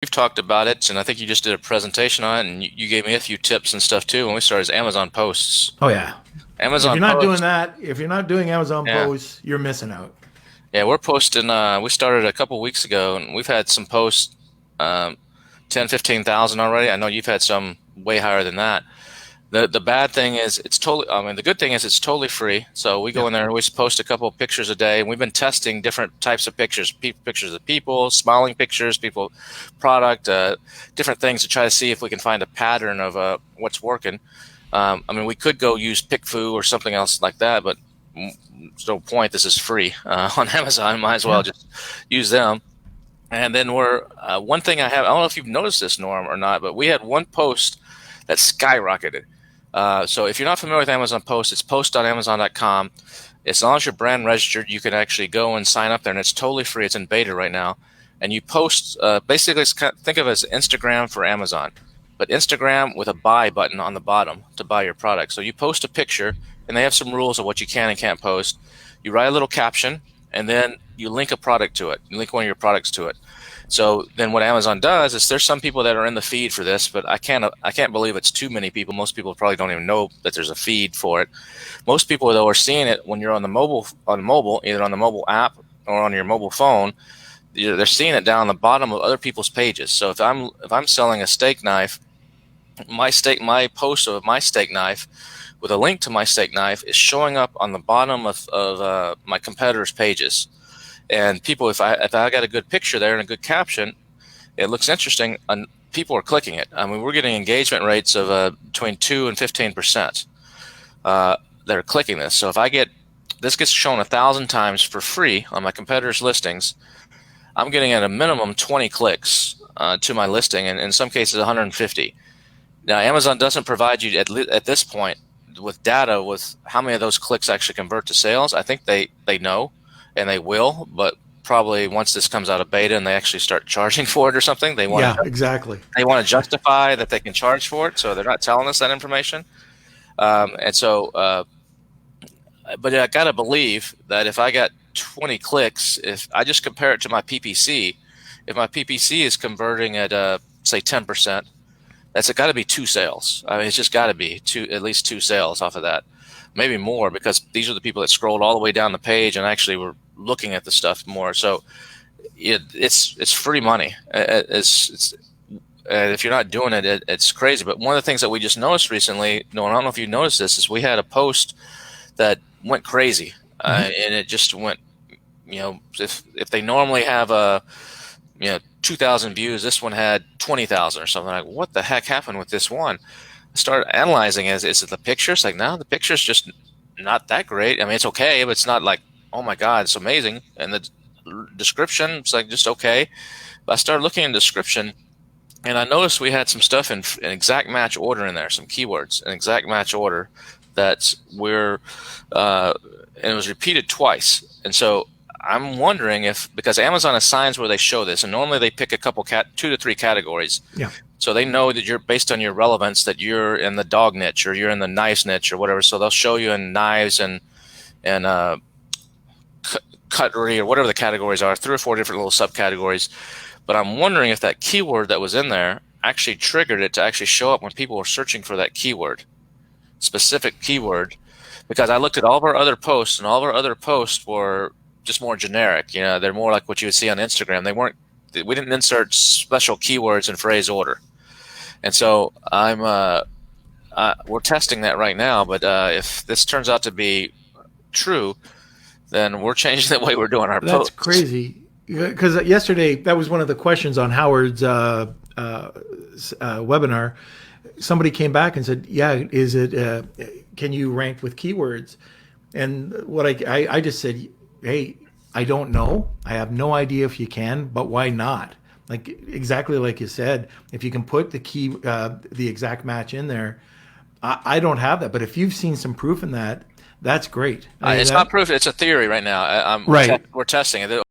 we've talked about it, and I think you just did a presentation on it, and you gave me a few tips and stuff too when we started. Is Amazon posts. Oh yeah. If Amazon you're not doing posts. that, if you're not doing Amazon Yeah. posts, you're missing out. Yeah, we're posting. We started a couple weeks ago, and we've had some posts, um, 10, 15,000 already. I know you've had some way higher than that. The bad thing is it's totally. I mean, the good thing is it's totally free. So we go Yeah. in there and we post a couple of pictures a day, and we've been testing different types of pictures, pictures of people, smiling pictures, people, product, different things to try to see if we can find a pattern of what's working. I mean, we could go use PickFu or something else like that, but there's no point. This is free on Amazon. Might as well Yeah. just use them. And then we're one thing I don't know if you've noticed this, Norm, or not, but we had one post that skyrocketed. So if you're not familiar with Amazon Post, it's post.amazon.com. As long as you're brand registered, you can actually go and sign up there, and it's totally free. It's in beta right now. And you post, basically, think of it as Instagram for Amazon, but Instagram with a buy button on the bottom to buy your product. So you post a picture, and they have some rules of what you can and can't post. You write a little caption, and then you link a product to it. You link one of your products to it. So then what Amazon does is there's some people that are in the feed for this, but I can't believe it's too many people. Most people probably don't even know that there's a feed for it. Most people though are seeing it when you're on the mobile, either on the mobile app or on your mobile phone. They're seeing it down the bottom of other people's pages. So if I'm selling a steak knife, my post of my steak knife with a link to my steak knife is showing up on the bottom of my competitors' pages. And people, if I got a good picture there and a good caption, it looks interesting, and people are clicking it. I mean, we're getting engagement rates of between 2 and 15% that are clicking this. So if this gets shown 1,000 times for free on my competitors' listings, I'm getting at a minimum 20 clicks to my listing, and in some cases 150. Now, Amazon doesn't provide you at this point with data with how many of those clicks actually convert to sales. I think they know, and they will, but probably once this comes out of beta and they actually start charging for it or something, Yeah, exactly. they want to justify that they can charge for it, so they're not telling us that information. And so, but I got to believe that if I got 20 clicks, if I just compare it to my PPC, if my PPC is converting at say 10%, that's got to be two sales. I mean, it's just got to be at least two sales off of that, maybe more, because these are the people that scrolled all the way down the page and actually were looking at the stuff more. So it's free money. If you're not doing it, it's crazy. But one of the things that we just noticed recently, no, I don't know if you noticed this, is we had a post that went crazy, Hmm. and it just went. If they normally have a 2,000 views, this one had 20,000 or something. Like, what the heck happened with this one? I started analyzing it. Is it the pictures? Like, no, the picture's just not that great. I mean, it's okay, but it's not like, oh my God, it's amazing. And the description, it's like just okay. But I started looking in the description, and I noticed we had some stuff in exact match order in there, some keywords in exact match order that and it was repeated twice. And so I'm wondering if, because Amazon assigns where they show this, and normally they pick a couple 2 to 3 categories. Yeah. So they know that you're based on your relevance, that you're in the dog niche or you're in the knives niche or whatever. So they'll show you in knives and cutlery or whatever the categories are, 3 or 4 different little subcategories. But I'm wondering if that keyword that was in there actually triggered it to actually show up when people were searching for that keyword, specific keyword. Because I looked at all of our other posts, and all of our other posts were just more generic. They're more like what you would see on Instagram. We didn't insert special keywords in phrase order. And so we're testing that right now. But if this turns out to be true, then we're changing the way we're doing our That's posts. crazy. Because yesterday, that was one of the questions on Howard's webinar. Somebody came back and said, "Yeah, is it? Can you rank with keywords?" And what I just said, "Hey, I don't know. I have no idea if you can, but why not? Like exactly like you said, if you can put the exact match in there, I don't have that. But if you've seen some proof in that, that's great. I mean, It's not proof; it's a theory right now. right. We're testing it.